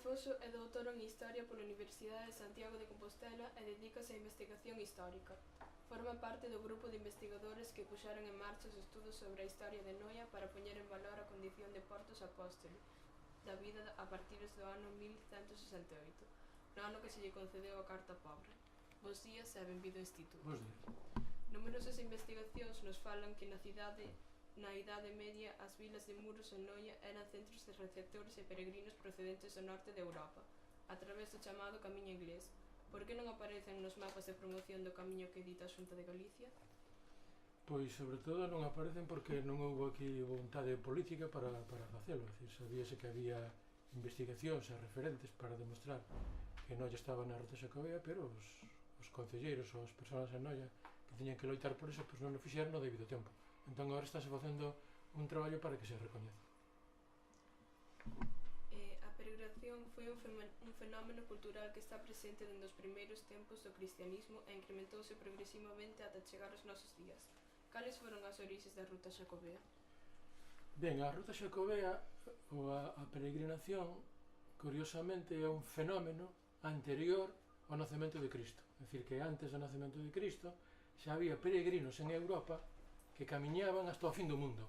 Afonso é doutor en Historia pola Universidade de Santiago de Compostela e dedícase á investigación histórica. Forma parte do grupo de investigadores que puxeron en marcha os estudos sobre a historia de Noia para poñer en valor a condición de portos apóstolo da vida a partir do ano 1168, no ano que se lle concedeu a Carta Pobre. Bos días e benvido ao Instituto. Bos días. Numerosas investigacións nos falan que na Idade Media, as vilas de Muros en Noia eran centros de receptores e peregrinos procedentes do norte de Europa, a través do chamado Camiño Inglés. Por que non aparecen nos mapas de promoción do camiño que edita a Xunta de Galicia? Pois, sobre todo, non aparecen porque non houve aquí vontade política para facelo. É dicir, sabíase que había investigacións e referentes para demostrar que Noia estaba na Ruta Xacobea, pero os concelleiros ou as persoas en Noia que tiñan que loitar por eso, pois non o fixeron no debido tempo. Entón, agora estáse facendo un traballo para que se recoñeza. A peregrinación foi un fenómeno cultural que está presente dende os primeiros tempos do cristianismo e incrementouse progresivamente ata chegar aos nosos días. Cales foron as orixes da Ruta Xacobea? Ben, a Ruta Xacobea, ou a peregrinación, curiosamente é un fenómeno anterior ao nacemento de Cristo. É dicir, que antes do nacemento de Cristo xa había peregrinos en Europa que camiñaban hasta o fin do mundo.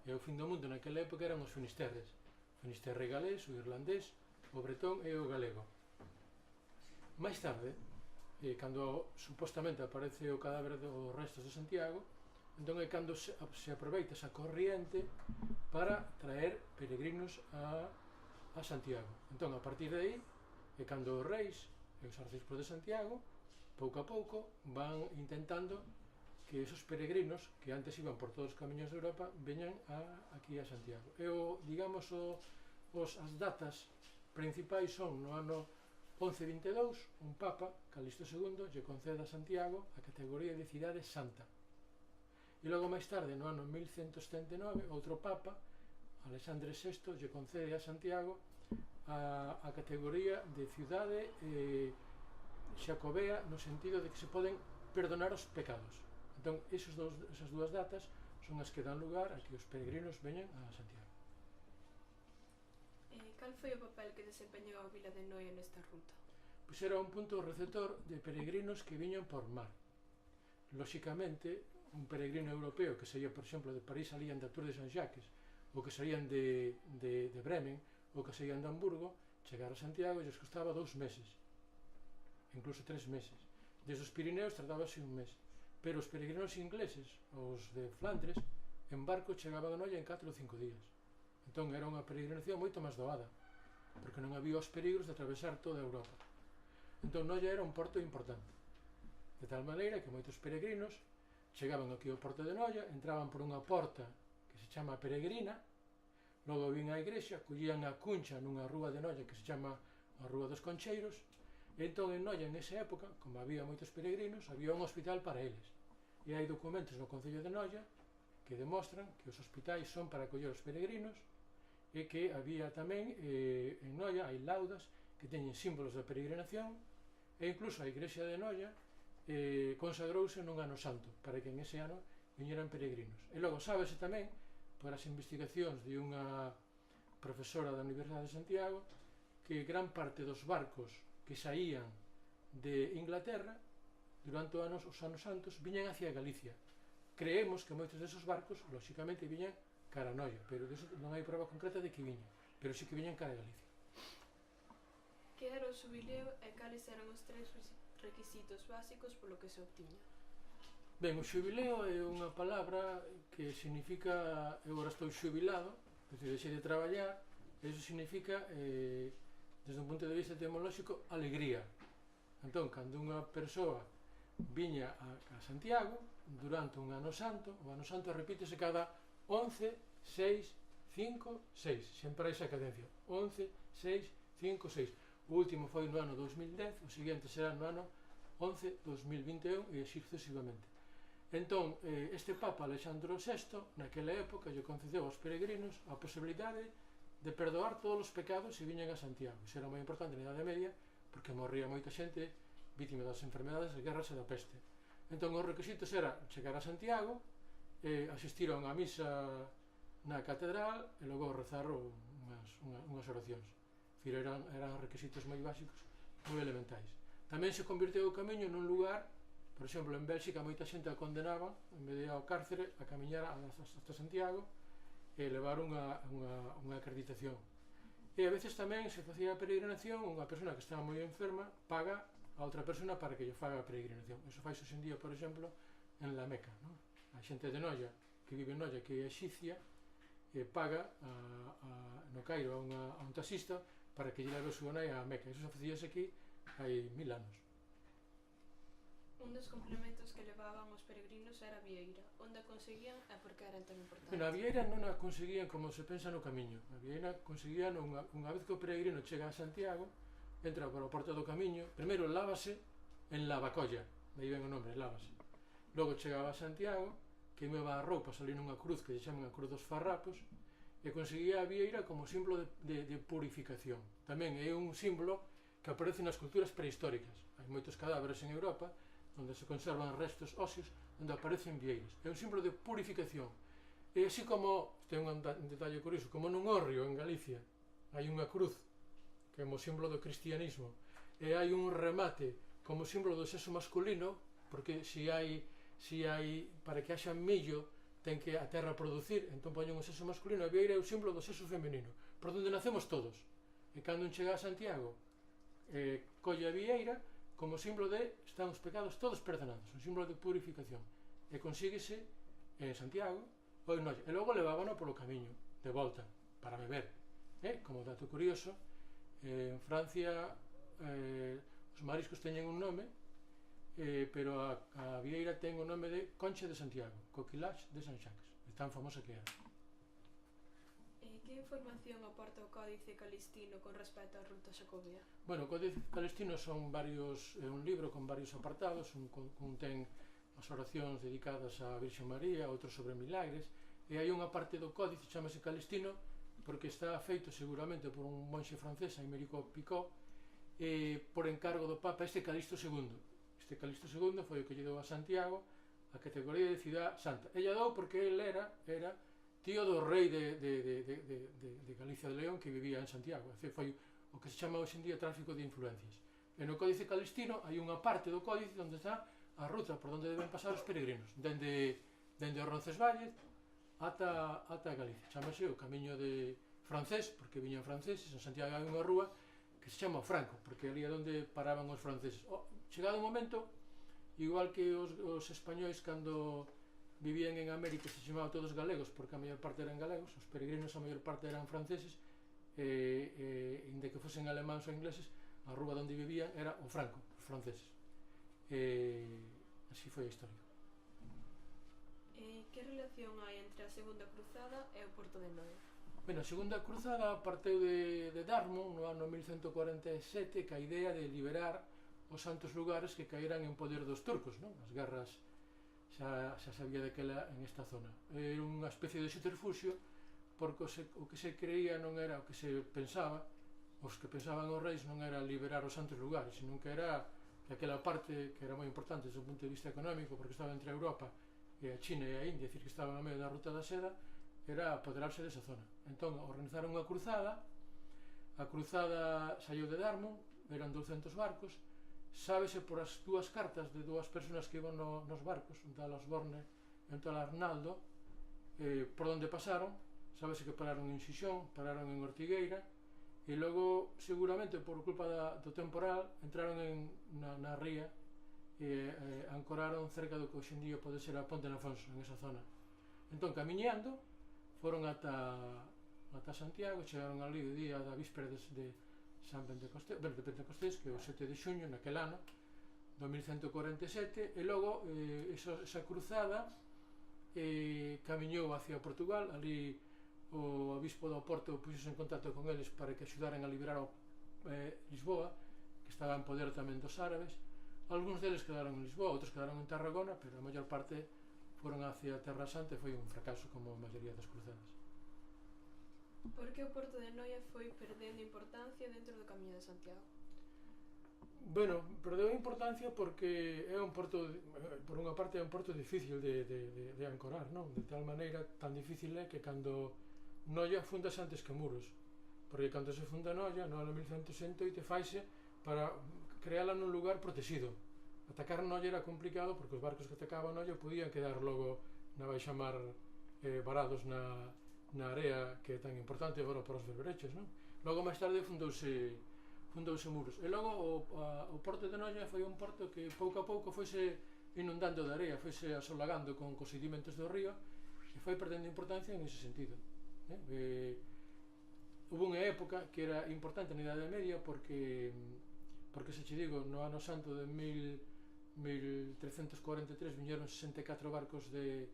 E o fin do mundo naquela época eran os finisterres. O finisterre galés, o irlandés, o bretón e o galego. Máis tarde, cando supostamente aparece o cadáver dos restos de Santiago, entón é cando se aproveita esa corriente para traer peregrinos a Santiago. Entón, a partir de aí, é cando os reis e os arcebispos de Santiago, pouco a pouco, van intentando que esos peregrinos que antes iban por todos os camiños de Europa veñan aquí a Santiago. E as datas principais son no ano 1122, un papa, Calixto II, lle concede a Santiago a categoría de cidade santa. E logo máis tarde, no ano 1179, outro papa, Alexandre VI, lle concede a Santiago a categoría de cidade xacobea, no sentido de que se poden perdonar os pecados. Entón, esas dúas datas son as que dan lugar a que os peregrinos veñan a Santiago. Cal foi o papel que desempeñou a vila de Noia nesta ruta? Pois era un punto receptor de peregrinos que viñan por mar. Lóxicamente, un peregrino europeo que saía, por exemplo, de París, salían da Tour de Saint-Jacques, ou que saían de Bremen, ou que saían de Hamburgo, chegar a Santiago lles costaba 2 meses, incluso 3 meses. Desde os Pirineos tratábase un mes. Pero os peregrinos ingleses, os de Flandres, en barco chegaban a Noia en 4 ou 5 días. Entón era unha peregrinación moito máis doada, porque non había os perigros de atravesar toda Europa. Entón Noia era un porto importante, de tal maneira que moitos peregrinos chegaban aquí ao porto de Noia, entraban por unha porta que se chama Peregrina, logo vin a igrexa, collían a cuncha nunha rúa de Noia que se chama a Rúa dos Concheiros. E entón en Noia, nesa época, como había moitos peregrinos, había un hospital para eles. E hai documentos no Concello de Noia que demostran que os hospitais son para acoller os peregrinos e que había tamén, en Noia, hai laudas que teñen símbolos da peregrinación e incluso a igrexa de Noia consagrouse nun ano santo para que en ese ano viñeran peregrinos. E logo sábese tamén, por as investigacións de unha profesora da Universidade de Santiago, que gran parte dos barcos que saían de Inglaterra durante os anos santos viñan hacia Galicia. Creemos que moitos desos barcos, lóxicamente, viñan cara a Noia, pero non hai prova concreta de que viñan, pero sí que viñan cara a Galicia. Que era o xubileo e cales eran os 3 requisitos básicos polo que se obtiña? Ben, o xubileo é unha palabra que significa eu agora estou xubilado, é dicir, deixei de traballar, e iso significa desde un punto de vista etimolóxico, alegría. Entón, cando unha persoa viña a Santiago durante un ano santo, o ano santo repítese cada 11, 6, 5, 6, sempre hai esa cadencia, 11, 6, 5, 6. O último foi no ano 2010, o seguinte será no ano 11, 2021 e así sucesivamente. Entón, este Papa Alexandre VI, naquela época, lle concedeu aos peregrinos a posibilidade de perdoar todos os pecados se viñan a Santiago. Iso era moi importante na Idade Media, porque morría moita xente vítima das enfermedades, das guerras e da peste. Entón, os requisitos era chegar a Santiago, asistir a unha misa na catedral e logo rezar unhas oracións. eran requisitos moi básicos, moi elementais. Tamén se convirteu o camiño nun lugar, por exemplo, en Bélxica moita xente a condenaba, en vez de ao cárcere, a camiñar hasta Santiago e levar unha acreditación. E a veces tamén se facía a peregrinación, unha persona que estaba moi enferma paga a outra persona para que lle faga a peregrinación. Eso fai hoxe en día, por exemplo, en La Meca, non? A xente de Noia, que vive en Noia, que é exipcia, paga no Cairo a un taxista para que lle leve o seu nai a Meca. Eso se facíase aquí hai 1000 anos. Un dos complementos que levaban os peregrinos era a vieira. Onde a conseguían e por que eran tan importantes? Bueno, a vieira non a conseguían como se pensa no camiño. A vieira conseguían unha vez que o peregrino chega a Santiago, entra por a porta do camiño, primeiro lávase en Lavacolla, de aí ven o nome, lávase. Logo chegaba a Santiago, queimaba a roupa, salía nunha cruz que se chama a cruz dos farrapos, e conseguía a vieira como símbolo de purificación. Tamén é un símbolo que aparece nas culturas prehistóricas. Hai moitos cadáveres en Europa onde se conservan restos óseos onde aparecen vieiras. É un símbolo de purificación. E así como, ten un detalle curioso, como nun hórreo en Galicia hai unha cruz que é o símbolo do cristianismo e hai un remate como símbolo do sexo masculino, porque se hai para que haxa millo ten que a terra producir, entón poñen o sexo masculino, a vieira é o símbolo do sexo femenino, por onde nacemos todos. E cando un chega a Santiago colle a vieira como símbolo de están os pecados todos perdonados, un símbolo de purificación, e consíguese en Santiago ou en Noia, e logo levábano polo camiño de volta para beber. Como dato curioso, en Francia os mariscos teñen un nome, pero a vieira ten o nome de Concha de Santiago, Coquillage de Saint-Jacques, é tan famosa que era. Que información aporta o Códice Calistino con respecto á ruta xacobea? Bueno, o Códice Calistino son un libro con varios apartados, un ten as oracións dedicadas á Virxe María, outro sobre milagres, e hai unha parte do Códice chamase Calistino porque está feito seguramente por un monxe francés, Aymeric Picot, por encargo do Papa Calixto II. Calixto II foi o que lle deu a Santiago a categoría de cidade santa. Ella dou porque ele era tío do rei de Galicia de León que vivía en Santiago. Foi o que se chama hoxe en día tráfico de influencias. E no Códice Calistino hai unha parte do códice onde está a ruta por onde deben pasar os peregrinos, dende o Roncesvalles ata Galicia. Chámase o camiño de francés, porque viñan franceses. En Santiago hai unha rúa que se chama Franco, porque ali é onde paraban os franceses. Chegado o momento, igual que os españois cando vivían en América se chamaban todos galegos porque a maior parte eran galegos, os peregrinos a maior parte eran franceses, inda que fosen alemáns ou ingleses, a rúa onde vivían era o Franco, os franceses. Así foi a historia. Que relación hai entre a Segunda Cruzada e o Porto de Noia? A Segunda Cruzada parteu de Dartmouth no ano 1147 ca idea de liberar os santos lugares que caeran en poder dos turcos, non? As guerras xa sabía daquela en esta zona. Era unha especie de subterfuxio porque o que se creía non era o que se pensaba, os que pensaban os reis non era liberar os santos lugares, senón que era que aquela parte que era moi importante desde o punto de vista económico, porque estaba entre a Europa e a China e a India, decir que estaba no medio da ruta da seda, era apoderarse desa zona. Entón organizaron unha cruzada, a cruzada saiu de Dartmouth, eran 200 barcos, sábese por as dúas cartas de dúas persoas que iban nos barcos, un tal Osborne e un tal Arnaldo, por onde pasaron. Sábese que pararon en Xixón, pararon en Ortigueira, e logo, seguramente por culpa do temporal, entraron na ría e ancoraron cerca do que hoxe en día pode ser a Ponte de Afonso, en esa zona. Entón, camiñando, foron ata Santiago, chegaron ali o día da víspera de San Pentecostés, que é o 7 de xuño naquel ano do 1147, e logo esa cruzada camiñou hacia Portugal. Ali o obispo do Porto puxose en contacto con eles para que axudaran a liberar Lisboa, que estaba en poder tamén dos árabes. Algúns deles quedaron en Lisboa, outros quedaron en Tarragona, pero a maior parte foron hacia Terra Santa e foi un fracaso como a maioría das cruzadas. Por que o Porto de Noia foi perdendo importancia dentro do Camiño de Santiago? Bueno, perdeu importancia porque é un porto, por unha parte é un porto difícil de ancorar, non? De tal maneira tan difícil é que cando Noia fundas antes que Muros. porque cando se funda Noia no ano 1168 faise para creala nun lugar protegido. Atacar Noia era complicado porque os barcos que atacaban Noia podían quedar logo na baixamar varados na area que é tan importante agora para os berberechos, non? Logo máis tarde fundouse muros, e logo o porto de Noia foi un porto que pouco a pouco foise inundando de area, foise asolagando con cos sedimentos do río e foi perdendo importancia en ese sentido. Houve unha época que era importante na Idade Media porque se che digo, no ano santo de 1343 viñeron 64 barcos de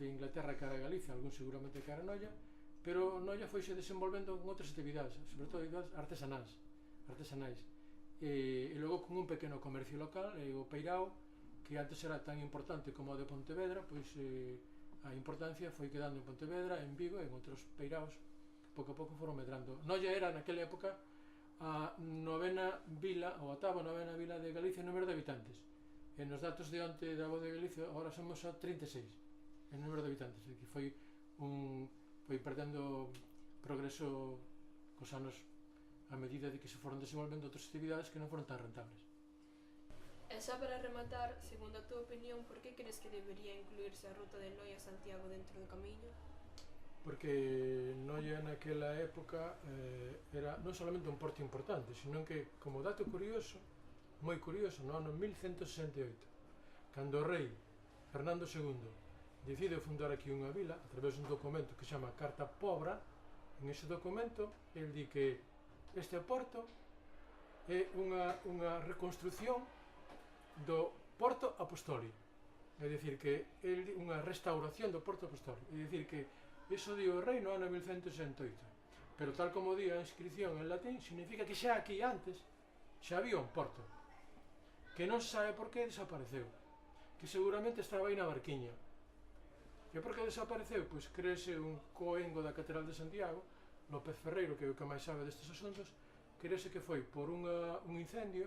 Inglaterra cara a Galicia, algún seguramente cara a Noia, pero Noia foise desenvolvendo con outras actividades, sobre todo artesanais, e logo con un pequeno comercio local, o peirao, que antes era tan importante como o de Pontevedra, pois a importancia foi quedando en Pontevedra, en Vigo e en outros peiraos, pouco a pouco foron medrando. Noia era naquela época a novena vila, ou a octava novena vila de Galicia en número de habitantes, e nos datos de onte da Voz de Galicia agora somos a 36 en número de habitantes, que foi perdendo progreso cos anos a medida de que se foron desenvolvendo outras actividades que non foron tan rentables. E xa para rematar, segundo a túa opinión, por que crees que debería incluirse a ruta de Noia a Santiago dentro do camiño? Porque Noia naquela época era non solamente un porto importante, sino que, como dato curioso, moi curioso, no ano 1168, cando o rei Fernando II decide fundar aquí unha vila a través dun documento que se chama Carta Pobra, en ese documento el di que este porto é unha reconstrucción do Porto Apostoli, é dicir que é unha restauración do Porto Apostoli, é dicir que iso di o rei no ano 1168, pero tal como di a inscripción en latín, significa que xa aquí antes xa había un porto que non se sabe por que desapareceu, que seguramente estaba aí na barquiña. E por que desapareceu? Pois creese un coengo da Catedral de Santiago, López Ferreiro, que é o que máis sabe destes asuntos, creese que foi por un incendio,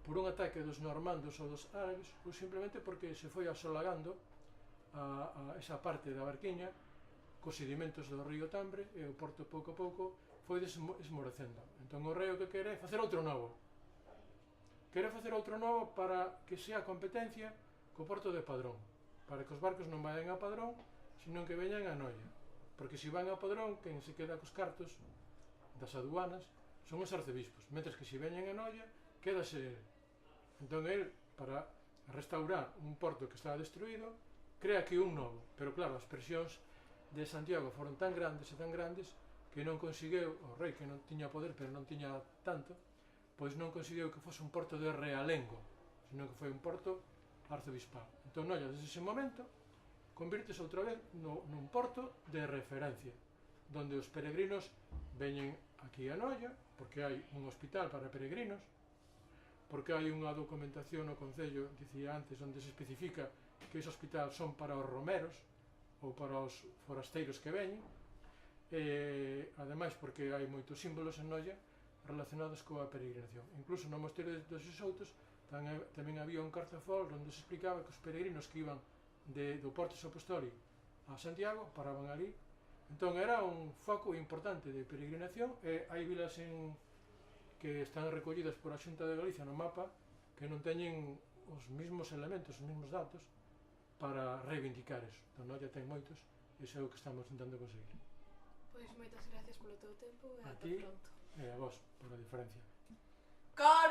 por un ataque dos normandos ou dos árabes, ou simplemente porque se foi asolagando a esa parte da barquiña cos sedimentos do río Tambre, e o porto pouco a pouco foi esmorecendo. Entón o rei o que quere é facer outro novo. Quere facer outro novo para que sea competencia co porto de Padrón, para que os barcos non vayan a Padrón, sino que veñan a Noia, porque se van a Padrón, quen se queda cos cartos das aduanas son os arcebispos, mentres que se veñen a Noia, quédase el. Entón el, para restaurar un porto que estaba destruído, crea aquí un novo, pero claro, as presións de Santiago foron tan grandes que non conseguiu, o rei que non tiña poder pero non tiña tanto, pois non conseguiu que fose un porto de realengo, sino que foi un porto arcebispal. Entón Noia, desde ese momento, convírtese outra vez nun porto de referencia, donde os peregrinos veñen aquí a Noia, porque hai un hospital para peregrinos, porque hai unha documentación no Concello, dicía antes, onde se especifica que ese hospital son para os romeros ou para os forasteiros que veñen, e ademais porque hai moitos símbolos en Noia relacionados coa peregrinación. Incluso no mosteiro dos Isoutos tamén había un cartafol onde se explicaba que os peregrinos que iban do Porto Apostoli a Santiago paraban ali. Entón era un foco importante de peregrinación, e hai vilas que están recollidas por a Xunta de Galicia no mapa que non teñen os mesmos elementos, os mesmos datos para reivindicar eso. Entón Noia ten moitos, e iso é o que estamos intentando conseguir. Pois moitas gracias polo teu tempo e ata pronto. E a vos, pola diferencia. Car